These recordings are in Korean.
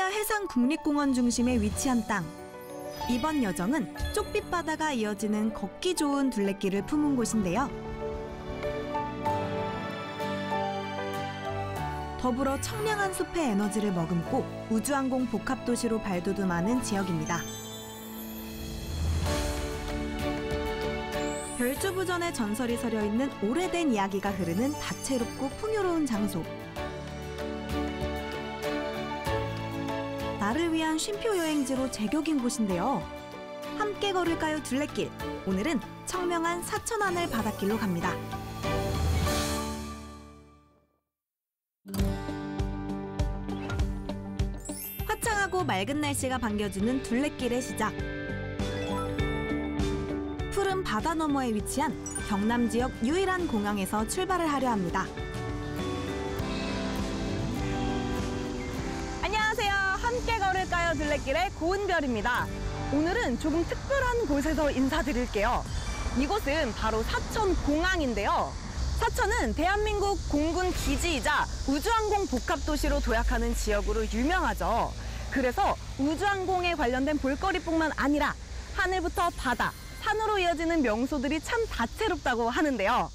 한야 해상국립공원 중심에 위치한 땅. 이번 여정은 쪽빛 바다가 이어지는 걷기 좋은 둘레길을 품은 곳인데요. 더불어 청량한 숲의 에너지를 머금고 우주항공 복합도시로 발돋움하는 지역입니다. 별주부전의 전설이 서려있는 오래된 이야기가 흐르는 다채롭고 풍요로운 장소. 나를 위한 쉼표 여행지로 제격인 곳인데요. 함께 걸을까요 둘레길. 오늘은 청명한 사천하늘 바닷길로 갑니다. 화창하고 맑은 날씨가 반겨주는 둘레길의 시작. 푸른 바다 너머에 위치한 경남 지역 유일한 공항에서 출발을 하려 합니다. 안녕하세요. 함께 걸을까요 둘레길의 고은별입니다. 오늘은 조금 특별한 곳에서 인사드릴게요. 이곳은 바로 사천공항인데요. 사천은 대한민국 공군 기지이자 우주항공 복합도시로 도약하는 지역으로 유명하죠. 그래서 우주항공에 관련된 볼거리뿐만 아니라 하늘부터 바다, 산으로 이어지는 명소들이 참 다채롭다고 하는데요.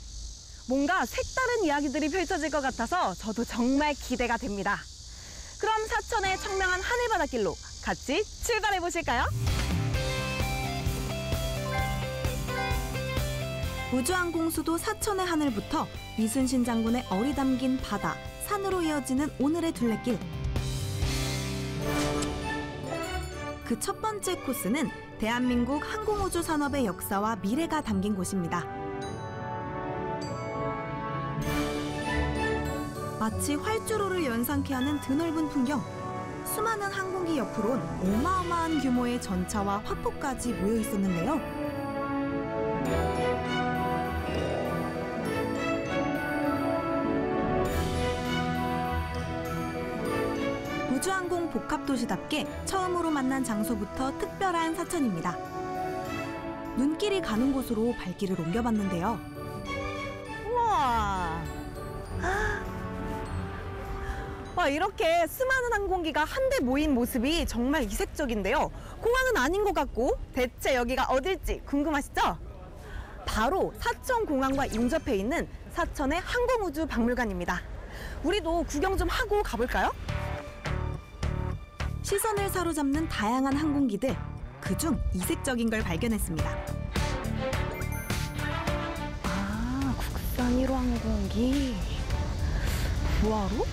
뭔가 색다른 이야기들이 펼쳐질 것 같아서 저도 정말 기대가 됩니다. 그럼 사천의 청명한 하늘바닷길로 같이 출발해 보실까요? 우주항공 수도 사천의 하늘부터 이순신 장군의 얼이 담긴 바다, 산으로 이어지는 오늘의 둘레길. 그 첫 번째 코스는 대한민국 항공우주 산업의 역사와 미래가 담긴 곳입니다. 마치 활주로를 연상케 하는 드넓은 풍경. 수많은 항공기 옆으론 어마어마한 규모의 전차와 화포까지 모여 있었는데요. 우주항공 복합도시답게 처음으로 만난 장소부터 특별한 사천입니다. 눈길이 가는 곳으로 발길을 옮겨봤는데요. 우와! 와, 이렇게 수많은 항공기가 한데 모인 모습이 정말 이색적인데요. 공항은 아닌 것 같고 대체 여기가 어딜지 궁금하시죠? 바로 사천공항과 인접해 있는 사천의 항공우주박물관입니다. 우리도 구경 좀 하고 가볼까요? 시선을 사로잡는 다양한 항공기들, 그중 이색적인 걸 발견했습니다. 아, 국산 1호 항공기. 구하로?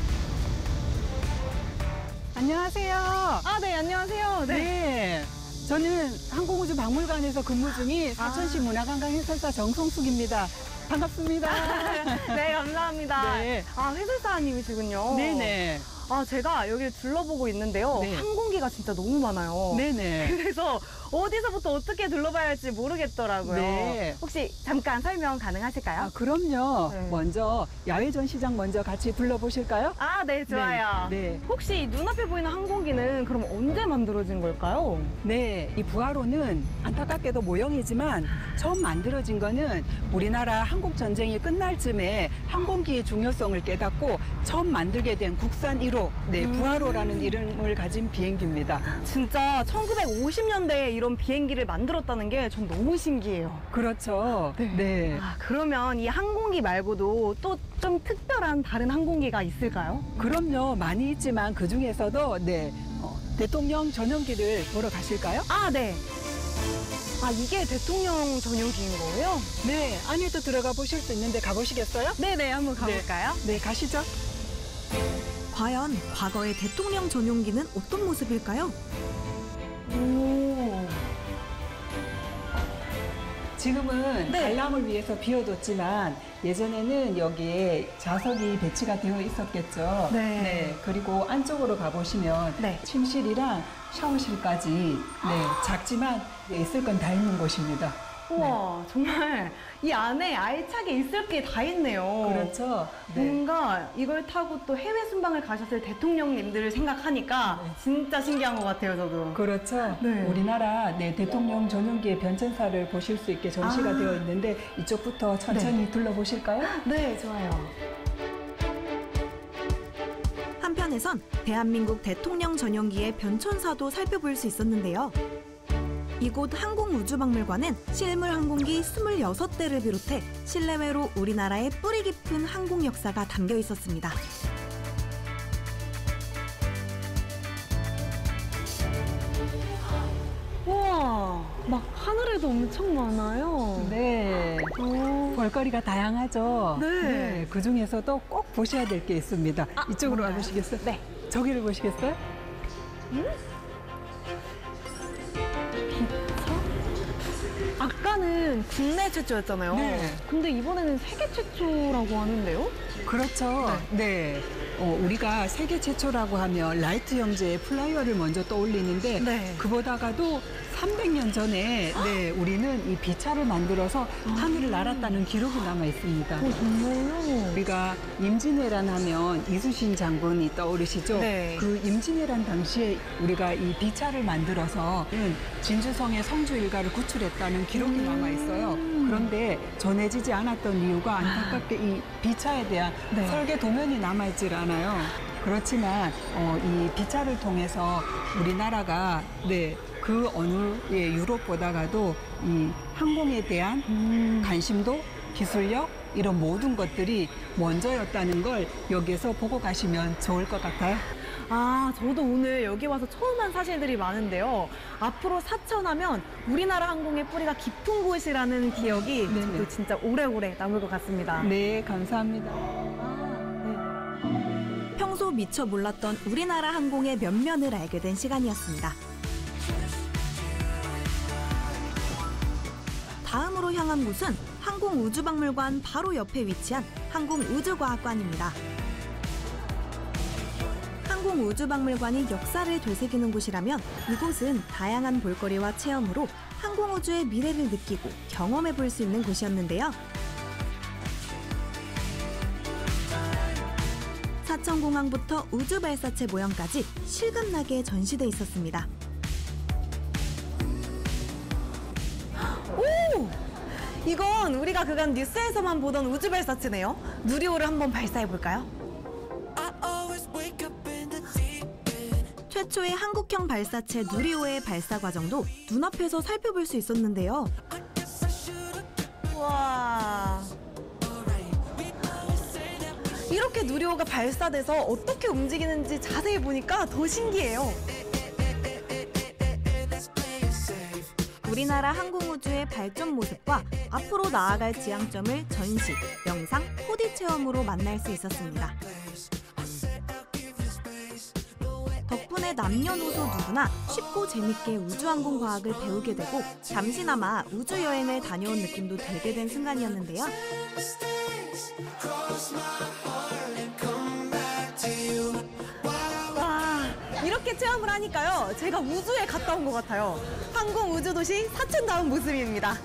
안녕하세요. 아, 네, 안녕하세요. 네. 저는 항공우주박물관에서 근무 중인 사천시 문화관광 해설사 정성숙입니다. 반갑습니다. 네, 감사합니다. 네. 아, 해설사님이시군요. 네네. 아, 제가 여기를 둘러보고 있는데요. 네. 항공기가 진짜 너무 많아요. 네네. 그래서 어디서부터 어떻게 둘러봐야 할지 모르겠더라고요. 네. 혹시 잠깐 설명 가능하실까요? 아, 그럼요. 네. 먼저 야외 전시장 먼저 같이 둘러보실까요? 아, 네, 좋아요. 네. 혹시 눈앞에 보이는 항공기는 그럼 언제 만들어진 걸까요? 네. 이 부하로는 안타깝게도 모형이지만 처음 만들어진 거는 우리나라 한국전쟁이 끝날 쯤에 항공기의 중요성을 깨닫고 처음 만들게 된 국산 1호, 네, 부하로라는 이름을 가진 비행기입니다. 진짜 1950년대에 이런 비행기를 만들었다는 게 전 너무 신기해요. 그렇죠. 네. 아, 그러면 이 항공기 말고도 또 좀 특별한 다른 항공기가 있을까요? 그럼요. 많이 있지만 그 중에서도 네, 대통령 전용기를 보러 가실까요? 아, 네. 아, 이게 대통령 전용기인 거예요? 네. 안에도 들어가 보실 수 있는데 가보시겠어요? 네네, 한번 가볼까요? 네, 가시죠. 과연 과거의 대통령 전용기는 어떤 모습일까요? 오. 지금은 네. 관람을 위해서 비워뒀지만 예전에는 여기에 좌석이 배치가 되어 있었겠죠. 네. 그리고 안쪽으로 가보시면 네. 침실이랑 샤워실까지 네, 작지만 있을 건 다 있는 곳입니다. 우와, 정말 이 안에 알차게 있을 게 다 있네요. 그렇죠. 네. 뭔가 이걸 타고 또 해외 순방을 가셨을 대통령님들을 생각하니까 진짜 신기한 것 같아요, 저도. 그렇죠. 네. 우리나라 네, 대통령 전용기의 변천사를 보실 수 있게 전시가 아. 되어 있는데 이쪽부터 천천히 둘러보실까요? 네, 좋아요. 한편 사천에선 대한민국 대통령 전용기의 변천사도 살펴볼 수 있었는데요. 이곳 항공우주박물관은 실물 항공기 26대를 비롯해 실내외로 우리나라의 뿌리 깊은 항공 역사가 담겨 있었습니다. 우와, 막 하늘에도 엄청 많아요. 네. 오. 볼거리가 다양하죠. 네. 그 중에서도 꼭 보셔야 될 게 있습니다. 이쪽으로 뭔가요? 와보시겠어요? 네. 저기를 보시겠어요? 아까는 국내 최초였잖아요. 네. 근데 이번에는 세계 최초라고 하는데요? 그렇죠. 네. 우리가 세계 최초라고 하면 라이트 형제의 플라이어를 먼저 떠올리는데 네. 그보다가도 300년 전에 우리는 이 비차를 만들어서 하늘을 날았다는 기록이 남아 있습니다. 정말요? 우리가 임진왜란 하면 이순신 장군이 떠오르시죠? 네. 그 임진왜란 당시에 우리가 이 비차를 만들어서 진주성의 성주 일가를 구출했다는 기록이 남아 있어요. 그런데 전해지지 않았던 이유가 안타깝게 이 비차에 대한 네. 설계 도면이 남아 있질 않아요. 그렇지만 이 비차를 통해서 우리나라가 그 어느 유럽보다가도 이 항공에 대한 관심도 기술력 이런 모든 것들이 먼저였다는 걸 여기에서 보고 가시면 좋을 것 같아요. 아, 저도 오늘 여기 와서 처음 한 사실들이 많은데요. 앞으로 사천하면 우리나라 항공의 뿌리가 깊은 곳이라는 기억이 네네. 저도 진짜 오래오래 남을 것 같습니다. 네, 감사합니다. 평소 미처 몰랐던 우리나라 항공의 면면을 알게 된 시간이었습니다. 다음으로 향한 곳은 항공우주박물관 바로 옆에 위치한 항공우주과학관입니다. 항공우주박물관이 역사를 되새기는 곳이라면 이곳은 다양한 볼거리와 체험으로 항공우주의 미래를 느끼고 경험해 볼 수 있는 곳이었는데요. 사천공항부터 우주발사체 모형까지 실감나게 전시돼 있었습니다. 오! 이건 우리가 그간 뉴스에서만 보던 우주발사체네요. 누리호를 한번 발사해볼까요? 최초의 한국형 발사체 누리호의 발사 과정도 눈앞에서 살펴볼 수 있었는데요. 와. 이렇게 누리호가 발사돼서 어떻게 움직이는지 자세히 보니까 더 신기해요. 우리나라 항공우주의 발전 모습과 앞으로 나아갈 지향점을 전시, 영상, 4D 체험으로 만날 수 있었습니다. 덕분에 남녀노소 누구나 쉽고 재밌게 우주항공 과학을 배우게 되고 잠시나마 우주여행을 다녀온 느낌도 들게 된 순간이었는데요. 와, 이렇게 체험을 하니까요. 제가 우주에 갔다 온 것 같아요. 항공우주도시 사천다운 모습입니다.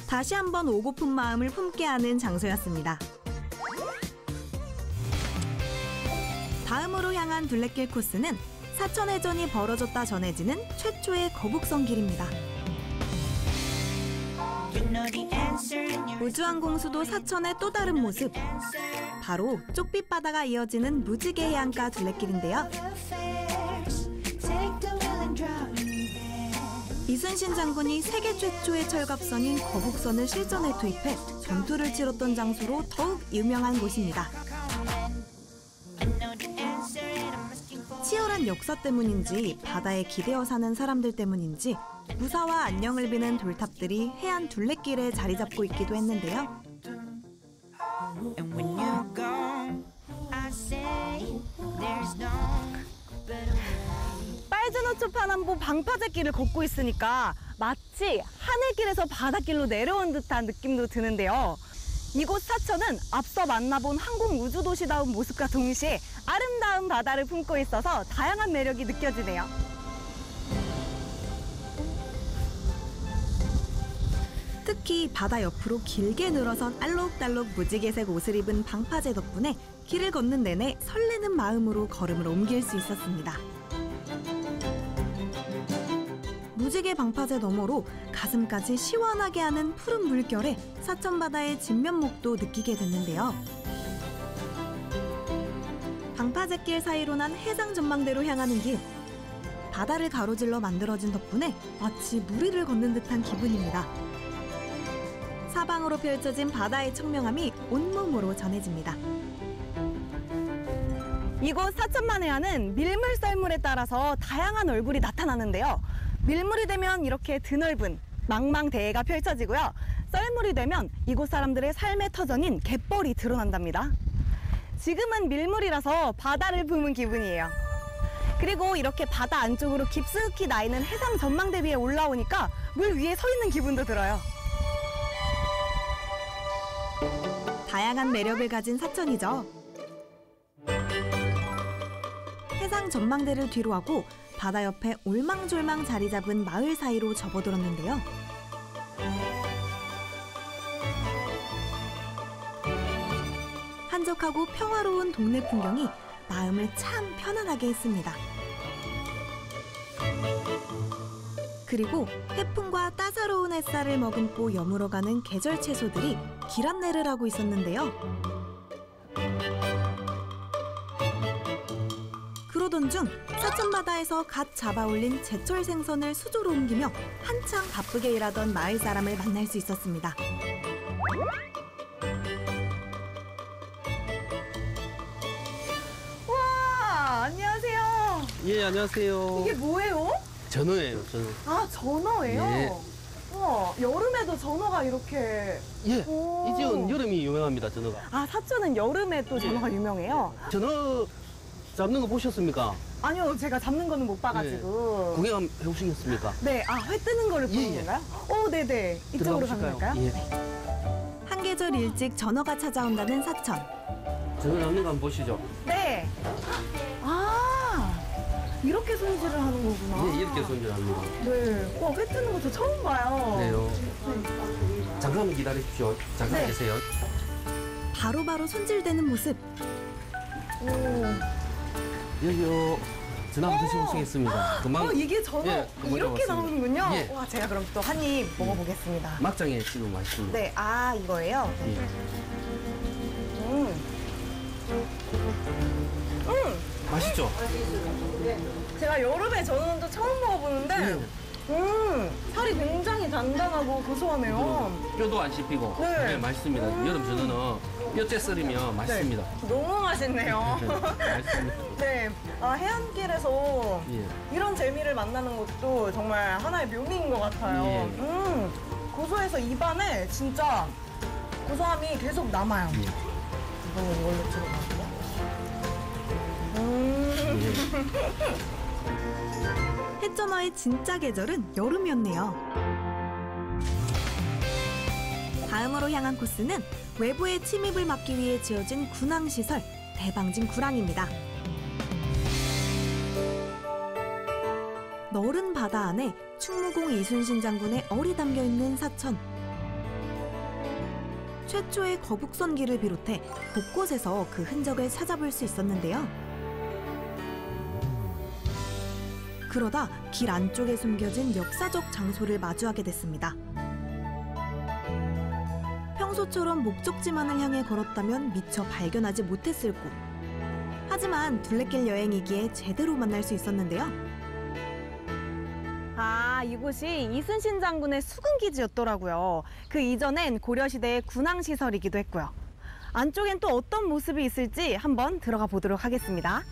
다시 한번 오고픈 마음을 품게 하는 장소였습니다. 다음으로 향한 둘레길 코스는 사천해전이 벌어졌다 전해지는 최초의 거북선 길입니다. 우주항공 수도 사천의 또 다른 모습, 바로 쪽빛 바다가 이어지는 무지개 해안가 둘레길인데요. 이순신 장군이 세계 최초의 철갑선인 거북선을 실전에 투입해 전투를 치렀던 장소로 더욱 유명한 곳입니다. 치열한 역사 때문인지 바다에 기대어 사는 사람들 때문인지 무사와 안녕을 비는 돌탑들이 해안 둘레길에 자리 잡고 있기도 했는데요. 빨주노초 파남보 방파제길을 걷고 있으니까 마치 하늘길에서 바닷길로 내려온 듯한 느낌도 드는데요. 이곳 사천은 앞서 만나본 항공우주도시다운 모습과 동시에 아름다운 바다를 품고 있어서 다양한 매력이 느껴지네요. 특히 바다 옆으로 길게 늘어선 알록달록 무지개색 옷을 입은 방파제 덕분에 길을 걷는 내내 설레는 마음으로 걸음을 옮길 수 있었습니다. 무지개 방파제 너머로 가슴까지 시원하게 하는 푸른 물결에 사천바다의 진면목도 느끼게 됐는데요. 방파제길 사이로 난 해상 전망대로 향하는 길. 바다를 가로질러 만들어진 덕분에 마치 무리를 걷는 듯한 기분입니다. 사방으로 펼쳐진 바다의 청명함이 온몸으로 전해집니다. 이곳 사천만해안은 밀물 썰물에 따라서 다양한 얼굴이 나타나는데요. 밀물이 되면 이렇게 드넓은 망망대해가 펼쳐지고요. 썰물이 되면 이곳 사람들의 삶의 터전인 갯벌이 드러난답니다. 지금은 밀물이라서 바다를 품은 기분이에요. 그리고 이렇게 바다 안쪽으로 깊숙이 나 있는 해상 전망대 위에 올라오니까 물 위에 서 있는 기분도 들어요. 다양한 매력을 가진 사천이죠. 해상 전망대를 뒤로하고 바다 옆에 올망졸망 자리 잡은 마을 사이로 접어들었는데요. 한적하고 평화로운 동네 풍경이 마음을 참 편안하게 했습니다. 그리고 해풍과 따사로운 햇살을 머금고 여물어가는 계절 채소들이 길 안내를 하고 있었는데요. 그러던 중 사천바다에서 갓 잡아올린 제철 생선을 수조로 옮기며 한창 바쁘게 일하던 마을 사람을 만날 수 있었습니다. 와, 안녕하세요. 예, 안녕하세요. 이게 뭐예요? 전어예요, 전어. 아, 전어예요? 예. 여름에도 전어가 이렇게. 예, 오. 이 지역은 여름이 유명합니다, 전어가. 아, 사천은 여름에 또 전어가 유명해요? 전어 잡는 거 보셨습니까? 아니요, 제가 잡는 거는 못 봐가지고. 구경 한번 해보시겠습니까? 네, 아, 회 뜨는 거를 보는 예, 예. 건가요? 오, 네네. 이쪽으로 들어가 가면 될까요? 보실까요? 예. 한 계절 일찍 전어가 찾아온다는 사천. 전어 잡는 거 한번 보시죠. 네. 아, 이렇게 손질을 하는 거구나. 예, 이렇게 손질합니다. 네. 와, 회 뜨는 거 저 처음 봐요. 네요. 잠깐만 기다리십시오. 잠깐 네. 계세요. 바로바로 손질되는 모습. 오. 여기요. 전어 한번 드셔보시겠습니다. 금방 이게 전어 예, 금방 이렇게 잡았습니다. 나오는군요. 예. 와, 제가 그럼 또 한 입 먹어보겠습니다. 막장에 찍으면 맛있습니다. 네, 아, 이거예요? 예. 맛있죠? 제가 여름에 전어도 처음 먹어보는데, 살이 굉장히 단단하고 고소하네요. 뼈도 안 씹히고. 네. 맛있습니다. 여름 전어는 뼈째 썰이면 맛있습니다. 너무 맛있네요. 맛있습니다. 네, 아, 해안길에서 예. 이런 재미를 만나는 것도 정말 하나의 묘미인 것 같아요. 예. 고소해서 입안에 진짜 고소함이 계속 남아요. 예. 이거 이걸로 들어가고요. 햇전어의 진짜 계절은 여름이었네요. 다음으로 향한 코스는 외부의 침입을 막기 위해 지어진 군항시설 대방진 구랑입니다. 너른 바다 안에 충무공 이순신 장군의 얼이 담겨있는 사천. 최초의 거북선기를 비롯해 곳곳에서 그 흔적을 찾아볼 수 있었는데요. 그러다 길 안쪽에 숨겨진 역사적 장소를 마주하게 됐습니다. 평소처럼 목적지만을 향해 걸었다면 미처 발견하지 못했을 곳. 하지만 둘레길 여행이기에 제대로 만날 수 있었는데요. 아, 이곳이 이순신 장군의 수군기지였더라고요. 그 이전엔 고려시대의 군항시설이기도 했고요. 안쪽엔 또 어떤 모습이 있을지 한번 들어가 보도록 하겠습니다.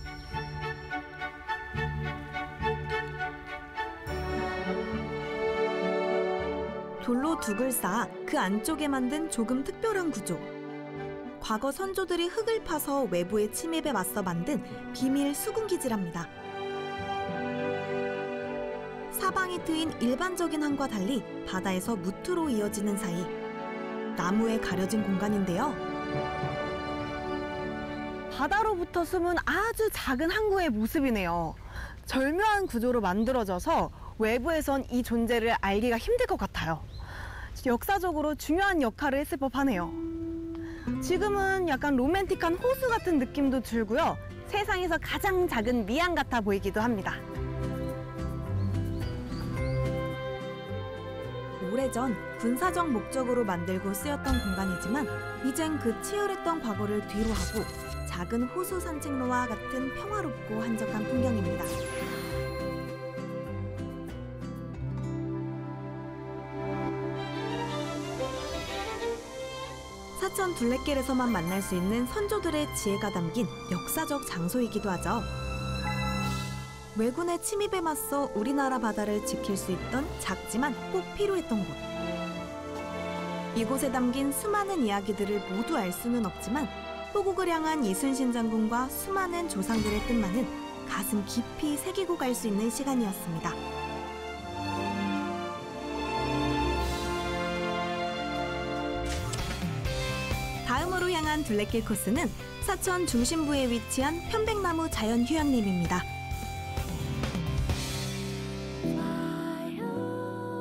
돌로 둑을 쌓아 그 안쪽에 만든 조금 특별한 구조. 과거 선조들이 흙을 파서 외부의 침입에 맞서 만든 비밀 수군기지랍니다. 사방이 트인 일반적인 항과 달리 바다에서 무트로 이어지는 사이 나무에 가려진 공간인데요. 바다로부터 숨은 아주 작은 항구의 모습이네요. 절묘한 구조로 만들어져서 외부에선 이 존재를 알기가 힘들 것 같아요. 역사적으로 중요한 역할을 했을 법하네요. 지금은 약간 로맨틱한 호수 같은 느낌도 들고요. 세상에서 가장 작은 미양 같아 보이기도 합니다. 오래전 군사적 목적으로 만들고 쓰였던 공간이지만 이젠 그 치열했던 과거를 뒤로하고 작은 호수 산책로와 같은 평화롭고 한적한 풍경입니다. 사천 둘레길에서만 만날 수 있는 선조들의 지혜가 담긴 역사적 장소이기도 하죠. 왜군의 침입에 맞서 우리나라 바다를 지킬 수 있던 작지만 꼭 필요했던 곳. 이곳에 담긴 수많은 이야기들을 모두 알 수는 없지만 호국을 향한 이순신 장군과 수많은 조상들의 뜻만은 가슴 깊이 새기고 갈 수 있는 시간이었습니다. 다음으로 향한 둘레길 코스는 사천 중심부에 위치한 편백나무 자연휴양림입니다.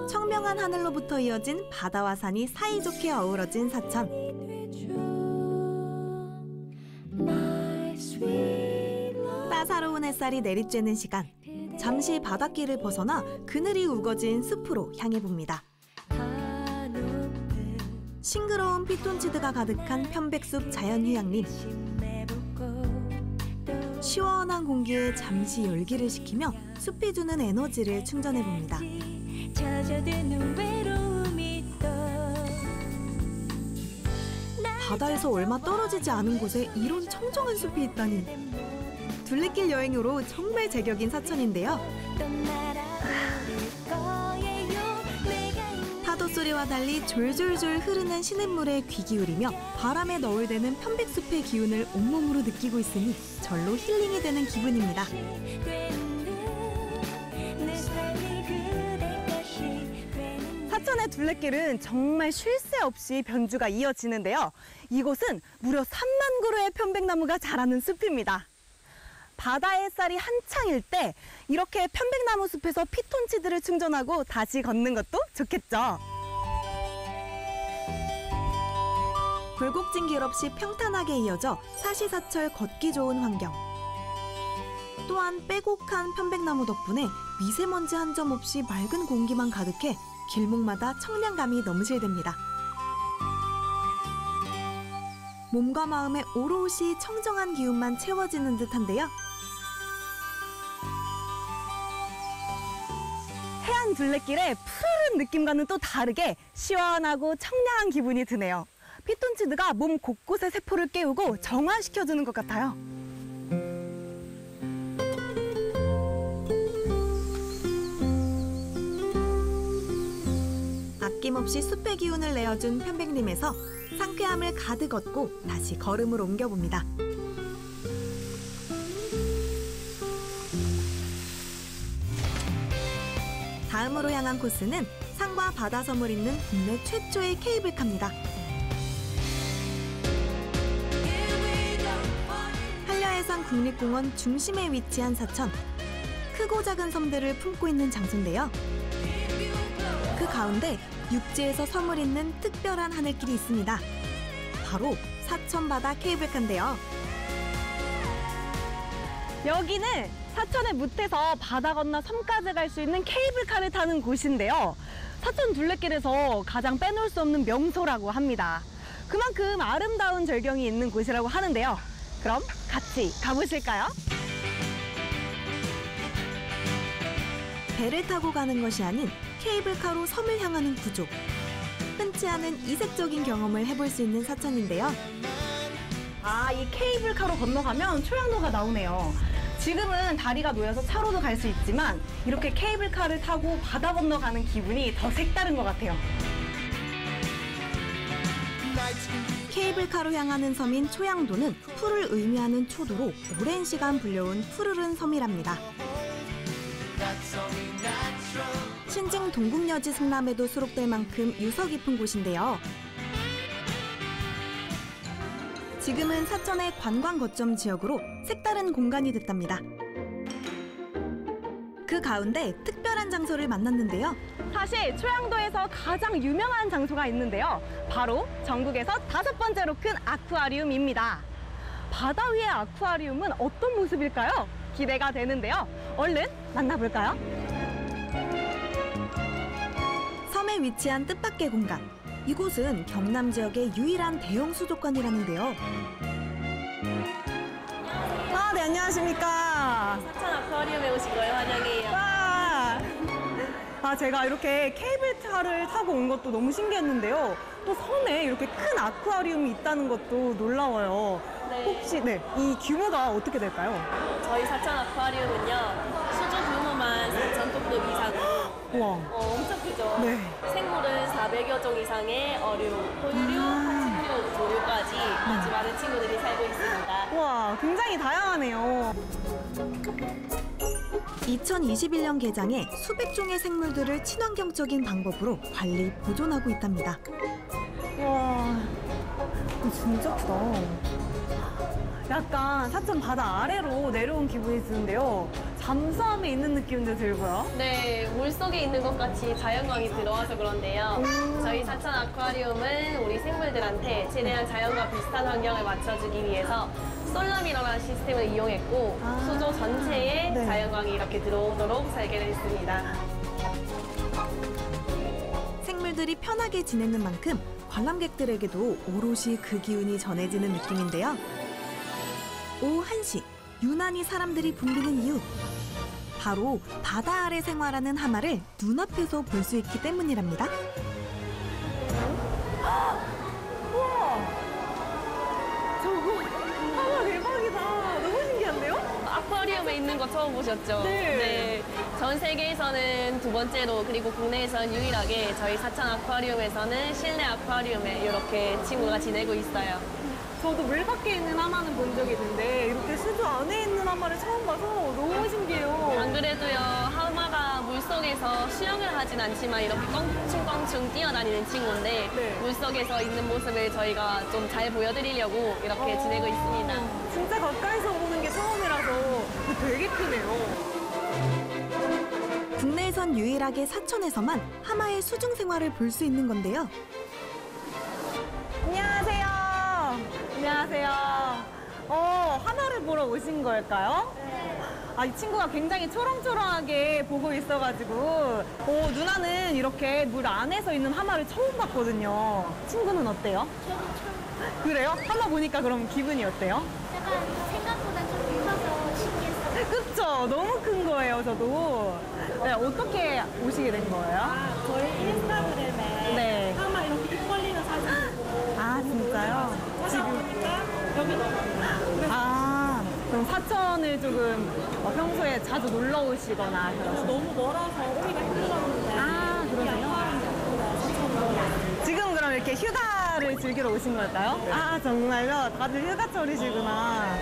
청명한 하늘로부터 이어진 바다와 산이 사이좋게 어우러진 사천. 따사로운 햇살이 내리쬐는 시간. 잠시 바닷길을 벗어나 그늘이 우거진 숲으로 향해봅니다. 싱그러운 피톤치드가 가득한 편백숲 자연휴양림. 시원한 공기에 잠시 열기를 식히며 숲이 주는 에너지를 충전해봅니다. 바다에서 얼마 떨어지지 않은 곳에 이런 청정한 숲이 있다니. 둘레길 여행으로 정말 제격인 사천인데요. 파도 소리와 달리 졸졸졸 흐르는 시냇물에 귀 기울이며 바람에 너울대는 편백숲의 기운을 온몸으로 느끼고 있으니 절로 힐링이 되는 기분입니다. 사천의 둘레길은 정말 쉴 새 없이 변주가 이어지는데요. 이곳은 무려 3만 그루의 편백나무가 자라는 숲입니다. 바다의 햇살이 한창일 때 이렇게 편백나무 숲에서 피톤치드를 충전하고 다시 걷는 것도 좋겠죠. 굴곡진 길 없이 평탄하게 이어져 사시사철 걷기 좋은 환경. 또한 빼곡한 편백나무 덕분에 미세먼지 한 점 없이 맑은 공기만 가득해 길목마다 청량감이 넘실댑니다. 몸과 마음에 오롯이 청정한 기운만 채워지는 듯한데요. 해안 둘레길의 푸른 느낌과는 또 다르게 시원하고 청량한 기분이 드네요. 피톤치드가 몸 곳곳에 세포를 깨우고 정화시켜주는 것 같아요. 아낌없이 숲의 기운을 내어준 편백림에서 상쾌함을 가득 얻고 다시 걸음을 옮겨봅니다. 다음으로 향한 코스는 산과 바다섬을 잇는 국내 최초의 케이블카입니다. 한려해상 국립공원 중심에 위치한 사천. 크고 작은 섬들을 품고 있는 장소인데요. 그 가운데 육지에서 섬을 잇는 특별한 하늘길이 있습니다. 바로 사천바다 케이블카인데요. 여기는 사천의 무태서 바다 건너 섬까지 갈 수 있는 케이블카를 타는 곳인데요. 사천 둘레길에서 가장 빼놓을 수 없는 명소라고 합니다. 그만큼 아름다운 절경이 있는 곳이라고 하는데요. 그럼 같이 가보실까요? 배를 타고 가는 것이 아닌 케이블카로 섬을 향하는 구조. 흔치 않은 이색적인 경험을 해볼 수 있는 사천인데요. 아, 이 케이블카로 건너가면 초양도가 나오네요. 지금은 다리가 놓여서 차로도 갈 수 있지만 이렇게 케이블카를 타고 바다 건너가는 기분이 더 색다른 것 같아요. 케이블카로 향하는 섬인 초양도는 풀을 의미하는 초도로 오랜 시간 불려온 푸르른 섬이랍니다. 신증 동국여지 승람에도 수록될 만큼 유서 깊은 곳인데요. 지금은 사천의 관광 거점 지역으로 색다른 공간이 됐답니다. 그 가운데 특별한 장소를 만났는데요. 사실 초양도에서 가장 유명한 장소가 있는데요. 바로 전국에서 5번째로 큰 아쿠아리움입니다. 바다 위의 아쿠아리움은 어떤 모습일까요? 기대가 되는데요. 얼른 만나볼까요? 섬에 사천에 위치한 뜻밖의 공간. 이곳은 경남 지역의 유일한 대형 수족관이라는데요. 아, 네, 안녕하십니까. 사천 아쿠아리움에 오신 거예요. 환영해요. 와. 아, 제가 이렇게 케이블카를 타고 온 것도 너무 신기했는데요. 또 섬에 이렇게 큰 아쿠아리움이 있다는 것도 놀라워요. 네. 혹시 이 규모가 어떻게 될까요? 저희 사천 아쿠아리움은요. 수조 규모만 4,000톤급 이상으로 우와. 엄청 크죠. 네. 생물은 400여 종 이상의 어류, 포유류, 파충류 조류까지 아주 많은 친구들이 살고 있습니다. 우와, 굉장히 다양하네요. 2021년 개장해 수백 종의 생물들을 친환경적인 방법으로 관리, 보존하고 있답니다. 와, 진짜 크다. 약간 사천 바다 아래로 내려온 기분이 드는데요. 잠수함에 있는 느낌도 들고요. 네, 물속에 있는 것 같이 자연광이 들어와서 그런데요. 저희 사천 아쿠아리움은 우리 생물들한테 최대한 자연과 비슷한 환경을 맞춰주기 위해서 솔라미러라는 시스템을 이용했고 수조 전체에 네. 자연광이 이렇게 들어오도록 설계를 했습니다. 생물들이 편하게 지내는 만큼 관람객들에게도 오롯이 그 기운이 전해지는 느낌인데요. 오후 1시, 유난히 사람들이 붐비는 이유. 바로 바다 아래 생활하는 하마를 눈앞에서 볼 수 있기 때문이랍니다. 우와, 저거 하마 대박이다. 너무 신기한데요? 아쿠아리움에 있는 거 처음 보셨죠? 네. 전 세계에서는 두 번째로 그리고 국내에서는 유일하게 저희 사천 아쿠아리움에서는 실내 아쿠아리움에 이렇게 친구가 지내고 있어요. 저도 물 밖에 있는 하마는 본 적이 있는데 이렇게 수조 안에 있는 하마를 처음 봐서 너무 신기해요. 안 그래도요, 하마가 물속에서 수영을 하진 않지만 이렇게 껑충껑충 뛰어다니는 친구인데 네. 물속에서 있는 모습을 저희가 좀 잘 보여드리려고 이렇게 지내고 있습니다. 진짜 가까이서 보는 게 처음이라서 되게 크네요. 국내에선 유일하게 사천에서만 하마의 수중 생활을 볼 수 있는 건데요. 안녕하세요. 안녕하세요. 하마를 보러 오신 걸까요? 네. 아, 이 친구가 굉장히 초롱초롱하게 보고 있어가지고 누나는 이렇게 물 안에서 있는 하마를 처음 봤거든요. 친구는 어때요? 그래요? 하마 보니까 그럼 기분이 어때요? 약간 생각보다 좀 커서 신기했어요. 그쵸? 너무 큰 거예요, 저도. 네, 어떻게 오시게 된 거예요? 저희 인스타그램에 네. 하마 이렇게 입 벌리는 사진 보고 아, 진짜요? 찾아보니까 여기 너무 아, 그럼 사천을 조금 평소에 자주 놀러 오시거나 그러세요? 너무 멀어서 오기가 힘들었는데 아, 그러세요? 지금 그럼 이렇게 휴가를 즐기러 오신 걸까요? 아, 정말요? 다들 휴가철이시구나.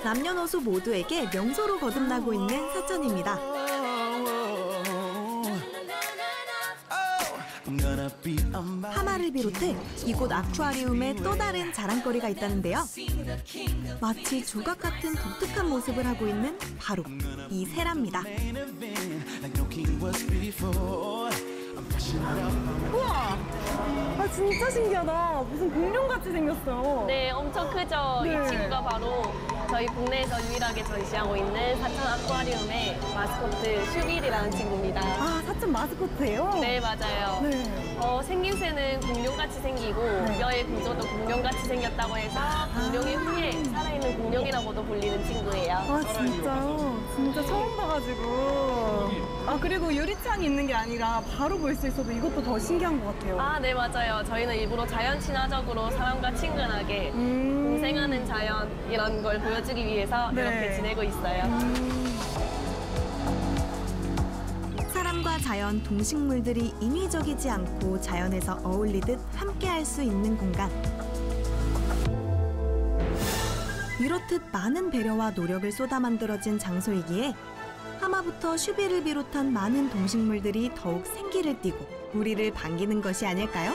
남녀노소 모두에게 명소로 거듭나고 있는 사천입니다. 하마를 비롯해 이곳 아쿠아리움에 또 다른 자랑거리가 있다는데요. 마치 조각 같은 독특한 모습을 하고 있는 바로 이 새랍니다. 우와! 아, 진짜 신기하다. 무슨 공룡같이 생겼어요. 네, 엄청 크죠? 네. 이 친구가 바로 저희 국내에서 유일하게 전시하고 있는 사천 아쿠아리움의 마스코트 슈빌이라는 친구입니다. 아, 사천 마스코트예요? 네, 맞아요. 네. 생김새는 공룡같이 생기고 네. 뼈의 구조도 공룡같이 생겼다고 해서 공룡의 후예, 살아있는 공룡이라고도 불리는 친구예요. 아, 진짜요? 진짜 처음 봐가지고. 아, 그리고 유리창이 있는 게 아니라 바로 볼 수 있어서 이것도 더 신기한 것 같아요. 아, 네, 맞아요. 저희는 일부러 자연 친화적으로 사람과 친근하게 공생하는 자연 이런 걸 보여주기 위해서 네. 이렇게 지내고 있어요. 사람과 자연, 동식물들이 인위적이지 않고 자연에서 어울리듯 함께할 수 있는 공간. 이렇듯 많은 배려와 노력을 쏟아 만들어진 장소이기에 하마부터 슈비를 비롯한 많은 동식물들이 더욱 생기를 띠고 우리를 반기는 것이 아닐까요?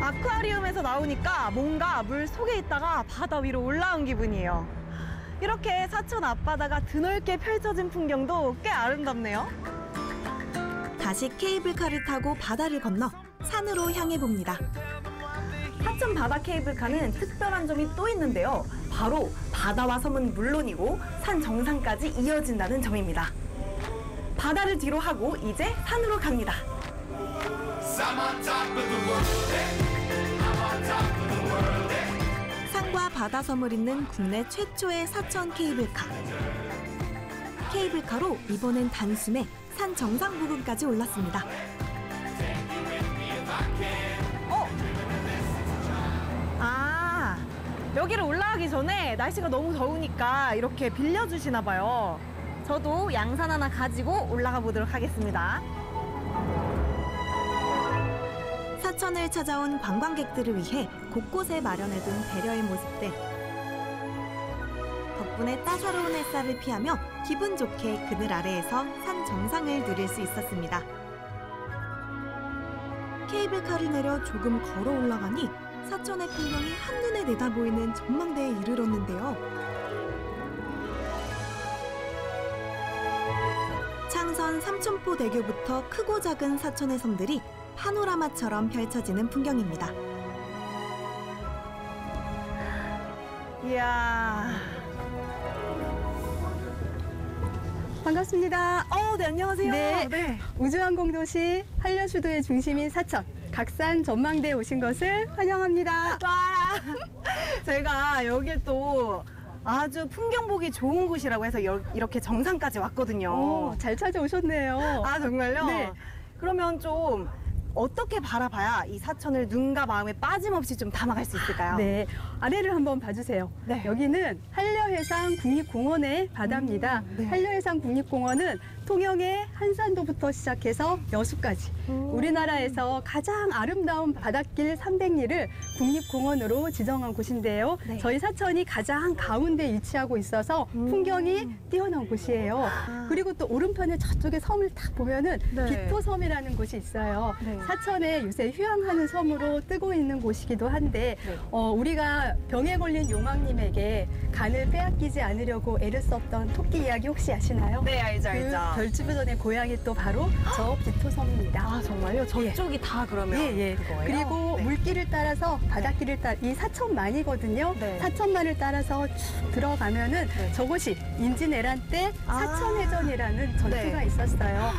아쿠아리움에서 나오니까 뭔가 물 속에 있다가 바다 위로 올라온 기분이에요. 이렇게 사천 앞바다가 드넓게 펼쳐진 풍경도 꽤 아름답네요. 다시 케이블카를 타고 바다를 건너 산으로 향해 봅니다. 사천 바다 케이블카는 특별한 점이 또 있는데요. 바로 바다와 섬은 물론이고 산 정상까지 이어진다는 점입니다. 바다를 뒤로 하고 이제 산으로 갑니다. 산과 바다 섬을 잇는 국내 최초의 사천 케이블카. 케이블카로 이번엔 단숨에 산 정상 부근까지 올랐습니다. 여기를 올라가기 전에 날씨가 너무 더우니까 이렇게 빌려주시나 봐요. 저도 양산 하나 가지고 올라가 보도록 하겠습니다. 사천을 찾아온 관광객들을 위해 곳곳에 마련해둔 배려의 모습들. 덕분에 따사로운 햇살을 피하며 기분 좋게 그늘 아래에서 산 정상을 누릴 수 있었습니다. 케이블카를 내려 조금 걸어 올라가니 사천의 풍경이 한눈에 내다보이는 전망대에 이르렀는데요. 창선 삼천포대교부터 크고 작은 사천의 섬들이 파노라마처럼 펼쳐지는 풍경입니다. 이야. 반갑습니다. 네, 안녕하세요. 네. 우주항공도시 한려수도의 중심인 사천, 각산 전망대에 오신 것을 환영합니다. 와, 제가 여기 또 아주 풍경 보기 좋은 곳이라고 해서 이렇게 정상까지 왔거든요. 잘 찾아오셨네요. 아, 정말요? 네. 그러면 좀 어떻게 바라봐야 이 사천을 눈과 마음에 빠짐없이 좀 담아갈 수 있을까요? 네, 아래를 한번 봐주세요. 네. 여기는 한려해상 국립공원의 바다입니다. 네. 한려해상 국립공원은 통영의 한산도부터 시작해서 여수까지 우리나라에서 가장 아름다운 바닷길 300리를 국립공원으로 지정한 곳인데요. 네. 저희 사천이 가장 가운데 위치하고 있어서 풍경이 뛰어난 곳이에요. 그리고 또 오른편에 저쪽에 섬을 딱 보면은 네. 기토섬이라는 곳이 있어요. 네. 사천에 요새 휴양하는 섬으로 뜨고 있는 곳이기도 한데 네. 우리가 병에 걸린 용왕님에게 간을 빼앗기지 않으려고 애를 썼던 토끼 이야기 혹시 아시나요? 네, 알죠, 그 알죠. 별주부전의 고향이 또 바로 저 기토섬입니다. 아, 정말요? 저쪽이 다 그러면 예. 그거예요? 그리고 네. 물길을 따라서 바닷길을 따라 이 사천만이거든요. 네. 사천만을 따라서 쭉 들어가면은 네. 저곳이 임진왜란 때 아. 사천해전이라는 전투가 네. 있었어요.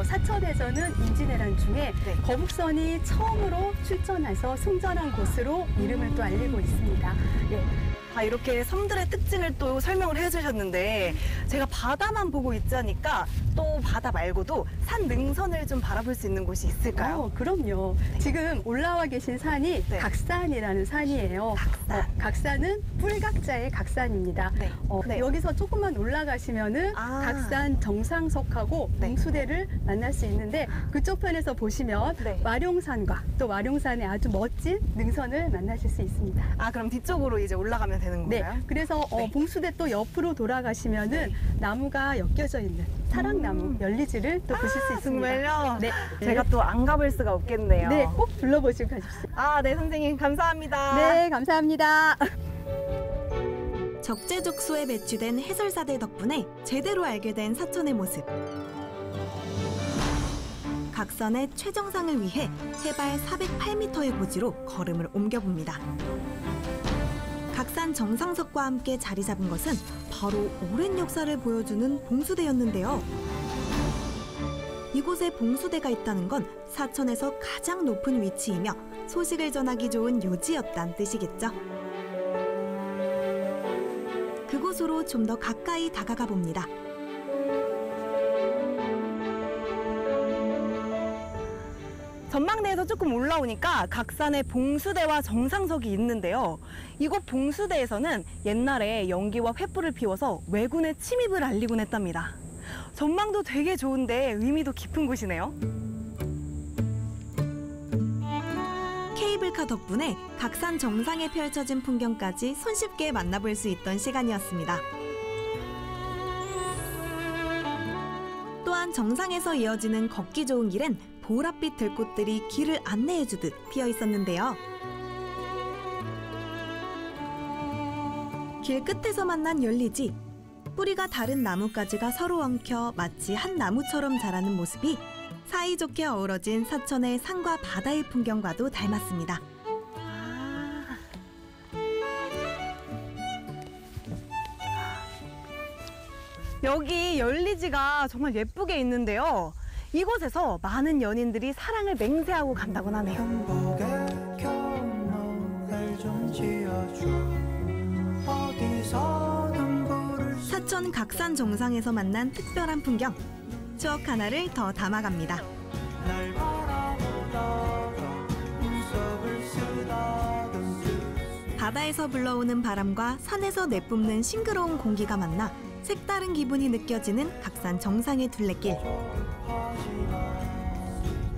사천해전은 임진왜란 중에 네. 거북선이 처음으로 출전해서 승전한 곳으로 이름을 또 알리고 있습니다. 예. 이렇게 섬들의 특징을 또 설명을 해주셨는데 제가 바다만 보고 있자니까 또 바다 말고도 산 능선을 좀 바라볼 수 있는 곳이 있을까요? 그럼요. 지금 올라와 계신 산이 네. 각산이라는 산이에요. 각산. 각산은 뿔각자의 각산입니다. 네. 네. 여기서 조금만 올라가시면은 아. 각산 정상석하고 네. 봉수대를 만날 수 있는데 그쪽 편에서 보시면 네. 와룡산과 또 와룡산의 아주 멋진 능선을 만나실 수 있습니다. 그럼 뒤쪽으로 이제 올라가면 되는 네, 건가요? 그래서 네. 봉수대 또 옆으로 돌아가시면은 나무가 엮여져 있는 사랑나무 열리지를 또 보실 수 있습니다. 정말요? 네, 제가 또 안 가볼 수가 없겠네요. 네, 꼭 둘러보시고 가십시오. 네, 선생님 감사합니다. 네, 감사합니다. 적재적소에 배치된 해설사들 덕분에 제대로 알게 된 사천의 모습. 각선의 최정상을 위해 해발 408m의 고지로 걸음을 옮겨봅니다. 각산 정상석과 함께 자리 잡은 것은 바로 오랜 역사를 보여주는 봉수대였는데요. 이곳에 봉수대가 있다는 건 사천에서 가장 높은 위치이며 소식을 전하기 좋은 요지였단 뜻이겠죠. 그곳으로 좀 더 가까이 다가가 봅니다. 전망대에서 조금 올라오니까 각산에 봉수대와 정상석이 있는데요. 이곳 봉수대에서는 옛날에 연기와 횃불을 피워서 왜군의 침입을 알리곤 했답니다. 전망도 되게 좋은데 의미도 깊은 곳이네요. 케이블카 덕분에 각산 정상에 펼쳐진 풍경까지 손쉽게 만나볼 수 있던 시간이었습니다. 또한 정상에서 이어지는 걷기 좋은 길엔 보랏빛 들꽃들이 길을 안내해주듯 피어 있었는데요. 길 끝에서 만난 열리지, 뿌리가 다른 나뭇가지가 서로 엉켜 마치 한 나무처럼 자라는 모습이 사이좋게 어우러진 사천의 산과 바다의 풍경과도 닮았습니다. 여기 열리지가 정말 예쁘게 있는데요. 이곳에서 많은 연인들이 사랑을 맹세하고 간다곤 하네요. 사천 각산 정상에서 만난 특별한 풍경. 추억 하나를 더 담아갑니다. 바다에서 불러오는 바람과 산에서 내뿜는 싱그러운 공기가 만나 색다른 기분이 느껴지는 각산 정상의 둘레길.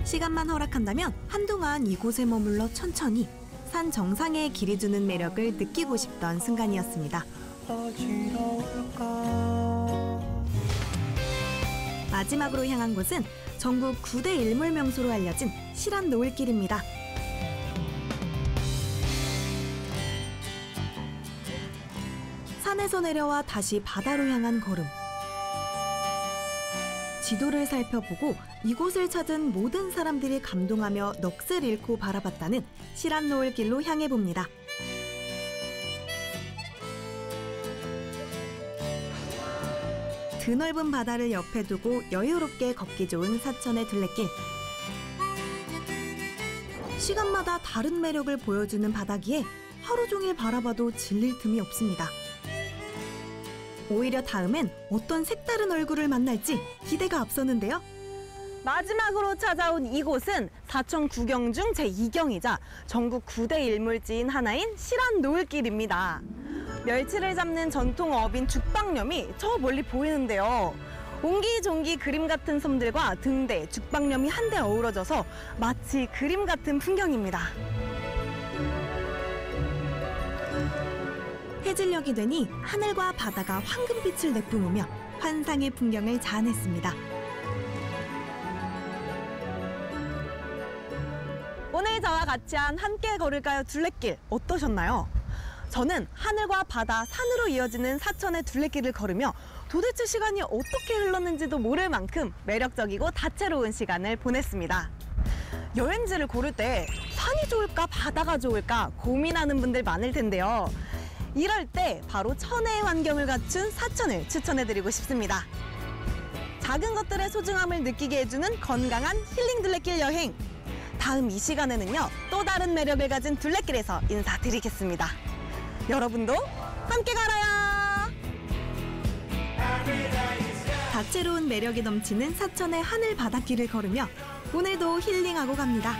시간만 허락한다면 한동안 이곳에 머물러 천천히 산 정상에 길이 주는 매력을 느끼고 싶던 순간이었습니다. 마지막으로 향한 곳은 전국 9대 일몰 명소로 알려진 실안 노을길입니다. 산에서 내려와 다시 바다로 향한 걸음. 지도를 살펴보고 이곳을 찾은 모든 사람들이 감동하며 넋을 잃고 바라봤다는 실안 노을길로 향해 봅니다. 드넓은 바다를 옆에 두고 여유롭게 걷기 좋은 사천의 둘레길. 시간마다 다른 매력을 보여주는 바다기에 하루 종일 바라봐도 질릴 틈이 없습니다. 오히려 다음엔 어떤 색다른 얼굴을 만날지 기대가 앞서는데요. 마지막으로 찾아온 이곳은 사천 구경 중 제2경이자 전국 9대 일몰지인 하나인 실안 노을길입니다. 멸치를 잡는 전통 어업인 죽방염이 저 멀리 보이는데요. 옹기종기 그림 같은 섬들과 등대, 죽방염이 한데 어우러져서 마치 그림 같은 풍경입니다. 해질녘이 되니 하늘과 바다가 황금빛을 내뿜으며 환상의 풍경을 자아냈습니다. 오늘 저와 같이 한 함께 걸을까요 둘레길 어떠셨나요? 저는 하늘과 바다, 산으로 이어지는 사천의 둘레길을 걸으며 도대체 시간이 어떻게 흘렀는지도 모를 만큼 매력적이고 다채로운 시간을 보냈습니다. 여행지를 고를 때 산이 좋을까 바다가 좋을까 고민하는 분들 많을 텐데요. 이럴 때 바로 천혜의 환경을 갖춘 사천을 추천해드리고 싶습니다. 작은 것들의 소중함을 느끼게 해주는 건강한 힐링 둘레길 여행. 다음 이 시간에는요, 또 다른 매력을 가진 둘레길에서 인사드리겠습니다. 여러분도 함께 걸어요! 다채로운 매력이 넘치는 사천의 하늘 바닷길을 걸으며 오늘도 힐링하고 갑니다.